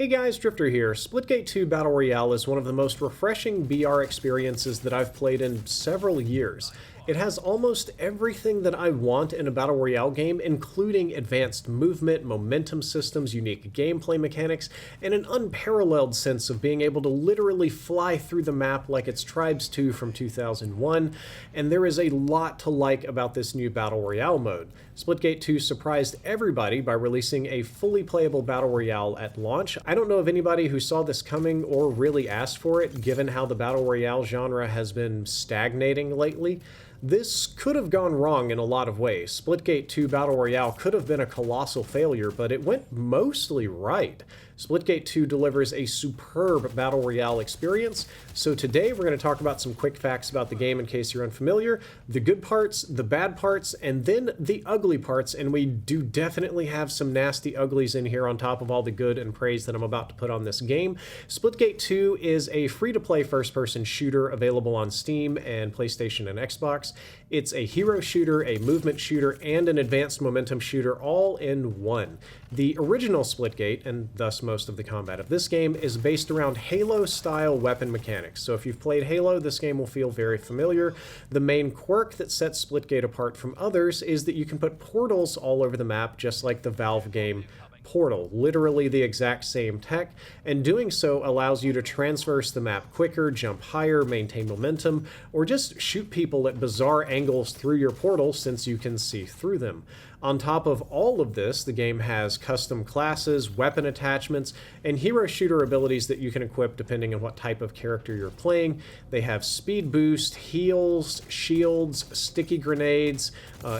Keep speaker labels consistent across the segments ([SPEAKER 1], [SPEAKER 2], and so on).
[SPEAKER 1] Hey guys, Drifter here. Splitgate 2 Battle Royale is one of the most refreshing BR experiences that I've played in several years. It has almost everything that I want in a Battle Royale game, including advanced movement, momentum systems, unique gameplay mechanics, and an unparalleled sense of being able to literally fly through the map like it's Tribes 2 from 2001, and there is a lot to like about this new Battle Royale mode. Splitgate 2 surprised everybody by releasing a fully playable Battle Royale at launch. I don't know of anybody who saw this coming or really asked for it, given how the Battle Royale genre has been stagnating lately. This could have gone wrong in a lot of ways. Splitgate 2 Battle Royale could have been a colossal failure, but it went mostly right. Splitgate 2 delivers a superb Battle Royale experience, so today we're going to talk about some quick facts about the game in case you're unfamiliar, the good parts, the bad parts, and then the ugly parts, and we do definitely have some nasty uglies in here on top of all the good and praise that I'm about to put on this game. Splitgate 2 is a free-to-play first-person shooter available on Steam and PlayStation and Xbox. It's a hero shooter, a movement shooter, and an advanced momentum shooter all in one. The original Splitgate, and thus most of the combat of this game, is based around Halo-style weapon mechanics. So if you've played Halo, this game will feel very familiar. The main quirk that sets Splitgate apart from others is that you can put portals all over the map, just like the Valve game Portal, literally the exact same tech, and doing so allows you to transverse the map quicker, jump higher, maintain momentum, or just shoot people at bizarre angles through your portal since you can see through them. On top of all of this, the game has custom classes, weapon attachments, and hero shooter abilities that you can equip depending on what type of character you're playing. They have speed boost, heals, shields, sticky grenades,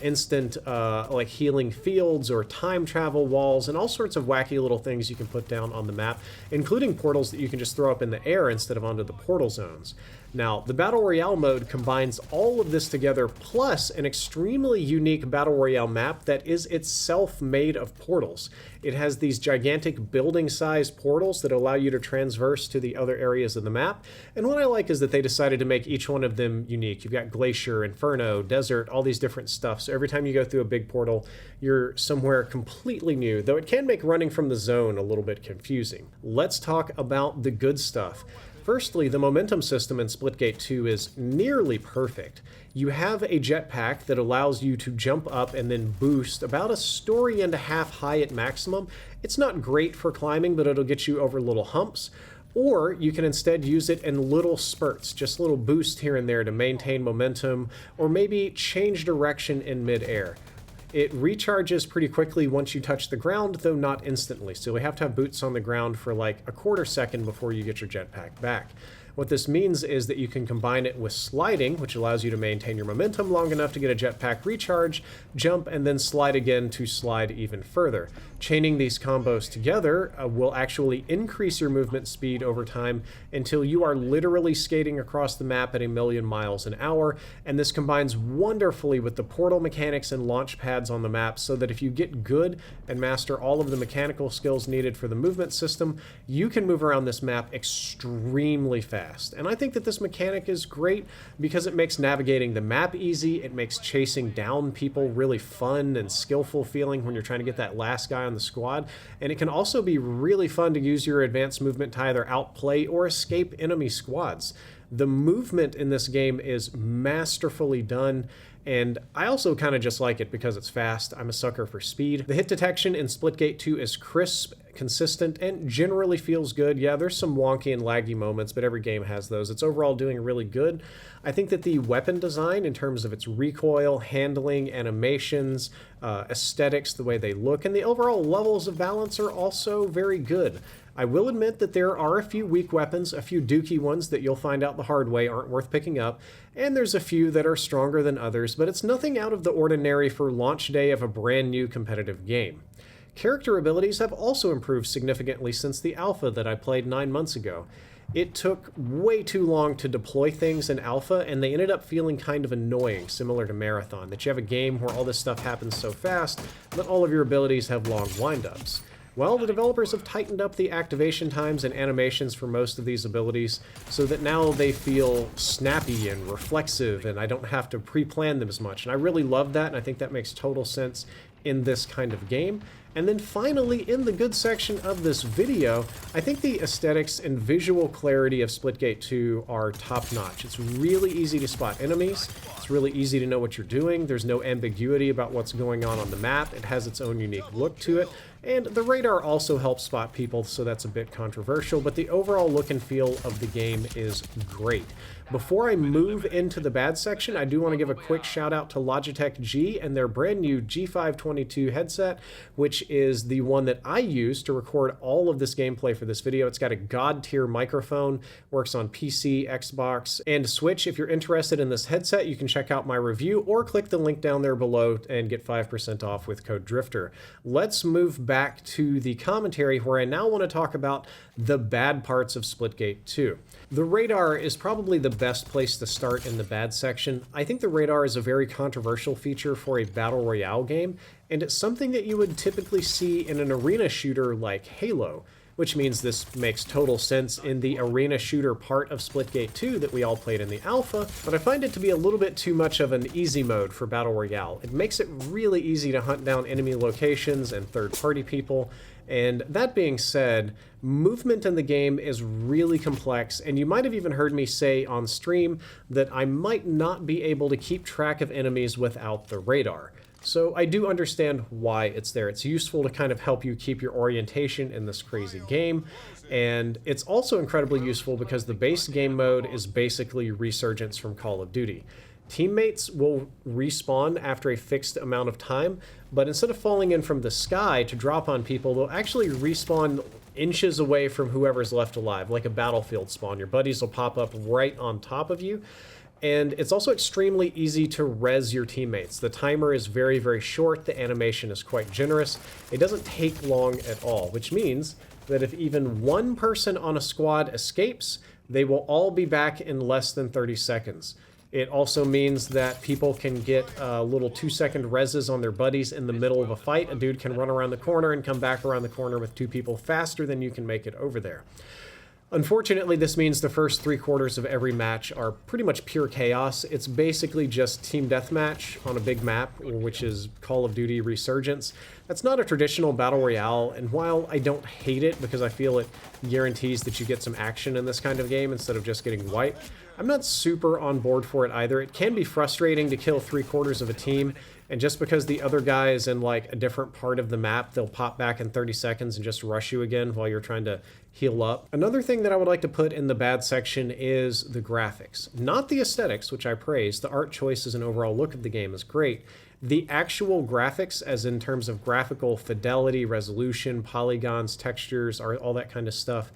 [SPEAKER 1] instant like healing fields or time travel walls, and all sorts of wacky little things you can put down on the map, including portals that you can just throw up in the air instead of onto the portal zones. Now, the Battle Royale mode combines all of this together, plus an extremely unique Battle Royale map that is itself made of portals. It has these gigantic building-sized portals that allow you to transverse to the other areas of the map, and what I like is that they decided to make each one of them unique. You've got Glacier, Inferno, Desert, all these different stuff, so every time you go through a big portal, you're somewhere completely new, though it can make running from the zone a little bit confusing. Let's talk about the good stuff. Firstly, the momentum system in Splitgate 2 is nearly perfect. You have a jetpack that allows you to jump up and then boost about a story and a half high at maximum. It's not great for climbing, but it'll get you over little humps. Or you can instead use it in little spurts, just little boosts here and there to maintain momentum, or maybe change direction in midair. It recharges pretty quickly once you touch the ground, though not instantly, so we have to have boots on the ground for like a quarter second before you get your jetpack back. What this means is that you can combine it with sliding, which allows you to maintain your momentum long enough to get a jetpack recharge, jump, and then slide again to slide even further. Chaining these combos together will actually increase your movement speed over time until you are literally skating across the map at 1,000,000 miles an hour, and this combines wonderfully with the portal mechanics and launch pads on the map, so that if you get good and master all of the mechanical skills needed for the movement system, you can move around this map extremely fast. And I think that this mechanic is great because it makes navigating the map easy, it makes chasing down people really fun and skillful feeling when you're trying to get that last guy on the squad, and it can also be really fun to use your advanced movement to either outplay or escape enemy squads. The movement in this game is masterfully done, and I also kind of just like it because it's fast. I'm a sucker for speed. The hit detection in Splitgate 2 is crisp, consistent, and generally feels good. Yeah, there's some wonky and laggy moments, but every game has those. It's overall doing really good. I think that the weapon design, in terms of its recoil, handling, animations, aesthetics, the way they look, and the overall levels of balance are also very good. I will admit that there are a few weak weapons, a few dookie ones that you'll find out the hard way aren't worth picking up, and there's a few that are stronger than others, but it's nothing out of the ordinary for launch day of a brand new competitive game. Character abilities have also improved significantly since the alpha that I played 9 months ago. It took way too long to deploy things in alpha, and they ended up feeling kind of annoying, similar to Marathon, that you have a game where all this stuff happens so fast, but all of your abilities have long wind-ups. Well, the developers have tightened up the activation times and animations for most of these abilities so that now they feel snappy and reflexive, and I don't have to pre-plan them as much. And I really love that, and I think that makes total sense in this kind of game. And then finally, in the good section of this video, I think the aesthetics and visual clarity of Splitgate 2 are top-notch. It's really easy to spot enemies. It's really easy to know what you're doing. There's no ambiguity about what's going on the map. It has its own unique look to it. And the radar also helps spot people, so that's a bit controversial, but the overall look and feel of the game is great. Before I move into the bad section, I do want to give a quick shout out to Logitech G and their brand new G522 headset, which is the one that I use to record all of this gameplay for this video. It's got a god tier microphone, works on PC, Xbox, and Switch. If you're interested in this headset, you can check out my review or click the link down there below and get 5% off with code Drifter. Let's move back to the commentary where I now want to talk about the bad parts of Splitgate 2. The radar is probably the best place to start in the bad section. I think the radar is a very controversial feature for a battle royale game, and it's something that you would typically see in an arena shooter like Halo, which means this makes total sense in the arena shooter part of Splitgate 2 that we all played in the alpha, but I find it to be a little bit too much of an easy mode for battle royale. It makes it really easy to hunt down enemy locations and third-party people, and that being said, movement in the game is really complex, and you might have even heard me say on stream that I might not be able to keep track of enemies without the radar. So I do understand why it's there. It's useful to kind of help you keep your orientation in this crazy game, and it's also incredibly useful because the base game mode is basically Resurgence from Call of Duty. Teammates will respawn after a fixed amount of time, but instead of falling in from the sky to drop on people, they'll actually respawn inches away from whoever's left alive, like a battlefield spawn. Your buddies will pop up right on top of you. And it's also extremely easy to res your teammates. The timer is very, very short. The animation is quite generous. It doesn't take long at all, which means that if even one person on a squad escapes, they will all be back in less than 30 seconds. It also means that people can get little 2-second reses on their buddies in the middle of a fight. A dude can run around the corner and come back around the corner with 2 people faster than you can make it over there. Unfortunately, this means the first 3/4 of every match are pretty much pure chaos. It's basically just team deathmatch on a big map, which is Call of Duty Resurgence. That's not a traditional battle royale, and while I don't hate it because I feel it guarantees that you get some action in this kind of game instead of just getting wiped, I'm not super on board for it either. It can be frustrating to kill 3/4 of a team, and just because the other guy is in like a different part of the map, they'll pop back in 30 seconds and just rush you again while you're trying to heal up. Another thing that I would like to put in the bad section is the graphics. Not the aesthetics, which I praise. The art choices and overall look of the game is great. The actual graphics, as in terms of graphical fidelity, resolution, polygons, textures, all that kind of stuff,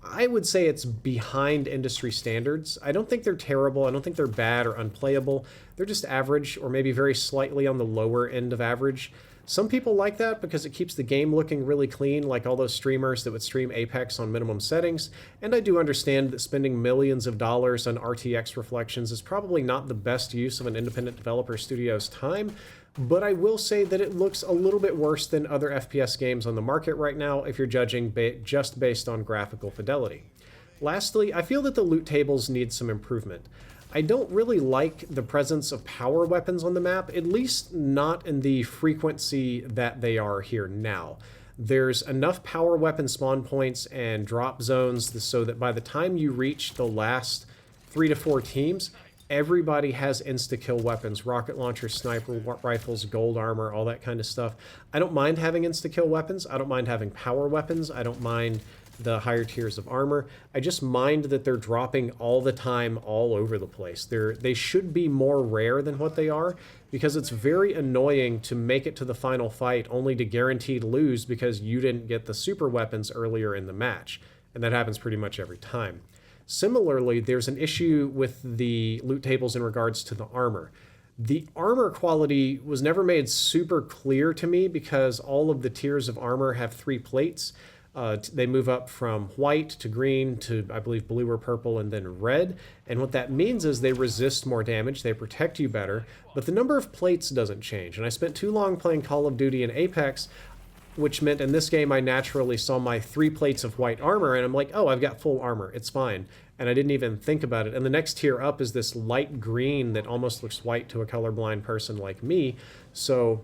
[SPEAKER 1] I would say it's behind industry standards. I don't think they're terrible. I don't think they're bad or unplayable. They're just average, or maybe very slightly on the lower end of average. Some people like that because it keeps the game looking really clean, like all those streamers that would stream Apex on minimum settings, and I do understand that spending millions of dollars on RTX reflections is probably not the best use of an independent developer studio's time, but I will say that it looks a little bit worse than other FPS games on the market right now if you're judging just based on graphical fidelity. Lastly, I feel that the loot tables need some improvement. I don't really like the presence of power weapons on the map, at least not in the frequency that they are here now. There's enough power weapon spawn points and drop zones so that by the time you reach the last 3 to 4 teams, everybody has insta-kill weapons, rocket launchers, sniper rifles, gold armor, all that kind of stuff. I don't mind having insta-kill weapons. I don't mind having power weapons. I don't mind the higher tiers of armor. I just mind that they're dropping all the time all over the place. They should be more rare than what they are, because it's very annoying to make it to the final fight only to guaranteed lose because you didn't get the super weapons earlier in the match, and that happens pretty much every time. Similarly, there's an issue with the loot tables in regards to the armor. The armor quality was never made super clear to me because all of the tiers of armor have 3 plates. They move up from white to green to, I believe, blue or purple, and then red. And what that means is they resist more damage, they protect you better, but the number of plates doesn't change. And I spent too long playing Call of Duty and Apex, which meant in this game I naturally saw my 3 plates of white armor, and I'm like, oh, I've got full armor, it's fine. And I didn't even think about it. And the next tier up is this light green that almost looks white to a colorblind person like me. So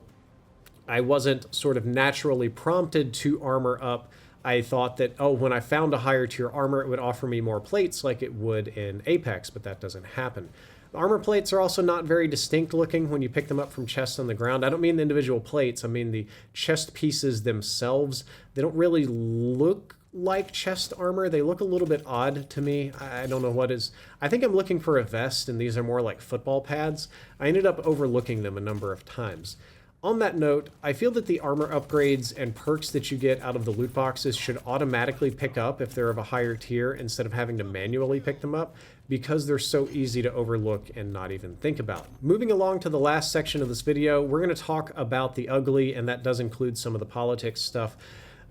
[SPEAKER 1] I wasn't sort of naturally prompted to armor up. I thought that, oh, when I found a higher tier armor, it would offer me more plates like it would in Apex, but that doesn't happen. The armor plates are also not very distinct looking when you pick them up from chests on the ground. I don't mean the individual plates, I mean the chest pieces themselves. They don't really look like chest armor. They look a little bit odd to me. I don't know what is. I think I'm looking for a vest, and these are more like football pads. I ended up overlooking them a number of times. On that note, I feel that the armor upgrades and perks that you get out of the loot boxes should automatically pick up if they're of a higher tier instead of having to manually pick them up, because they're so easy to overlook and not even think about. Moving along to the last section of this video, we're going to talk about the ugly, and that does include some of the politics stuff.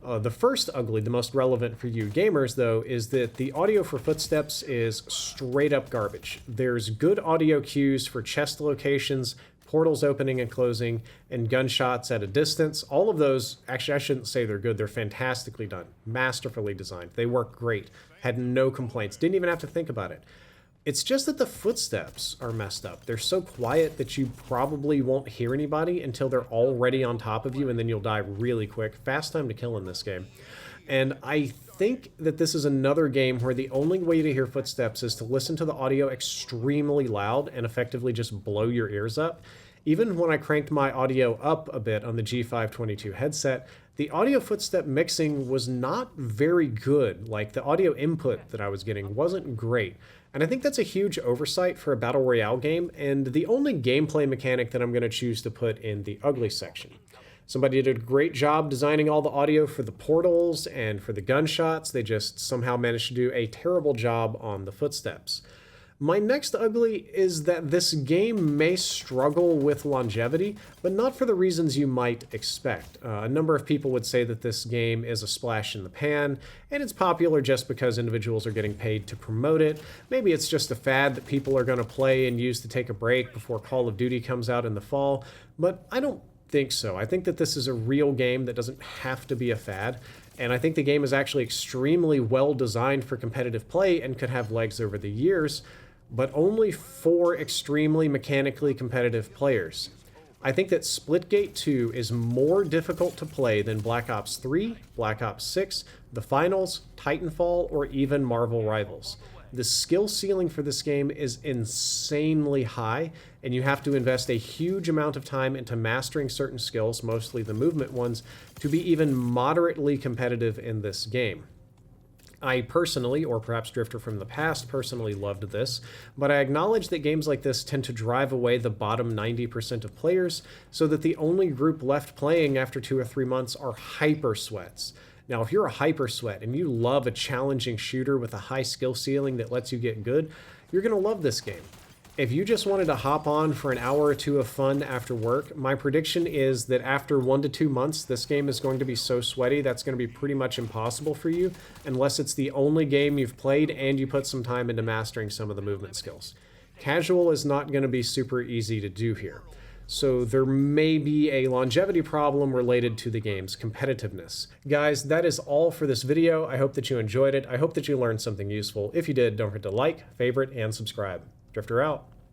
[SPEAKER 1] The first ugly, the most relevant for you gamers, though, is that the audio for footsteps is straight up garbage. There's good audio cues for chest locations, portals opening and closing, and gunshots at a distance. All of those, actually I shouldn't say they're good, they're fantastically done, masterfully designed. They work great, had no complaints, didn't even have to think about it. It's just that the footsteps are messed up. They're so quiet that you probably won't hear anybody until they're already on top of you, and then you'll die really quick. Fast time to kill in this game. And I think that this is another game where the only way to hear footsteps is to listen to the audio extremely loud and effectively just blow your ears up. Even when I cranked my audio up a bit on the G522 headset, the audio footstep mixing was not very good. Like, the audio input that I was getting wasn't great. And I think that's a huge oversight for a Battle Royale game, and the only gameplay mechanic that I'm going to choose to put in the ugly section. Somebody did a great job designing all the audio for the portals and for the gunshots. They just somehow managed to do a terrible job on the footsteps. My next ugly is that this game may struggle with longevity, but not for the reasons you might expect. A number of people would say that this game is a splash in the pan, and it's popular just because individuals are getting paid to promote it. Maybe it's just a fad that people are going to play and use to take a break before Call of Duty comes out in the fall, but I don't think so. I think that this is a real game that doesn't have to be a fad, and I think the game is actually extremely well designed for competitive play and could have legs over the years, but only for extremely mechanically competitive players. I think that Splitgate 2 is more difficult to play than Black Ops 3, Black Ops 6, The Finals, Titanfall, or even Marvel Rivals. The skill ceiling for this game is insanely high, and you have to invest a huge amount of time into mastering certain skills, mostly the movement ones, to be even moderately competitive in this game. I personally, or perhaps Drifter from the past personally, loved this, but I acknowledge that games like this tend to drive away the bottom 90% of players, so that the only group left playing after 2 or 3 months are hyper sweats. Now, if you're a hyper sweat and you love a challenging shooter with a high skill ceiling that lets you get good, you're going to love this game. If you just wanted to hop on for an hour or two of fun after work, my prediction is that after 1 to 2 months, this game is going to be so sweaty that's going to be pretty much impossible for you, unless it's the only game you've played and you put some time into mastering some of the movement skills. Casual is not going to be super easy to do here. So there may be a longevity problem related to the game's competitiveness. Guys, that is all for this video. I hope that you enjoyed it. I hope that you learned something useful. If you did, don't forget to like, favorite, and subscribe. Drifter out.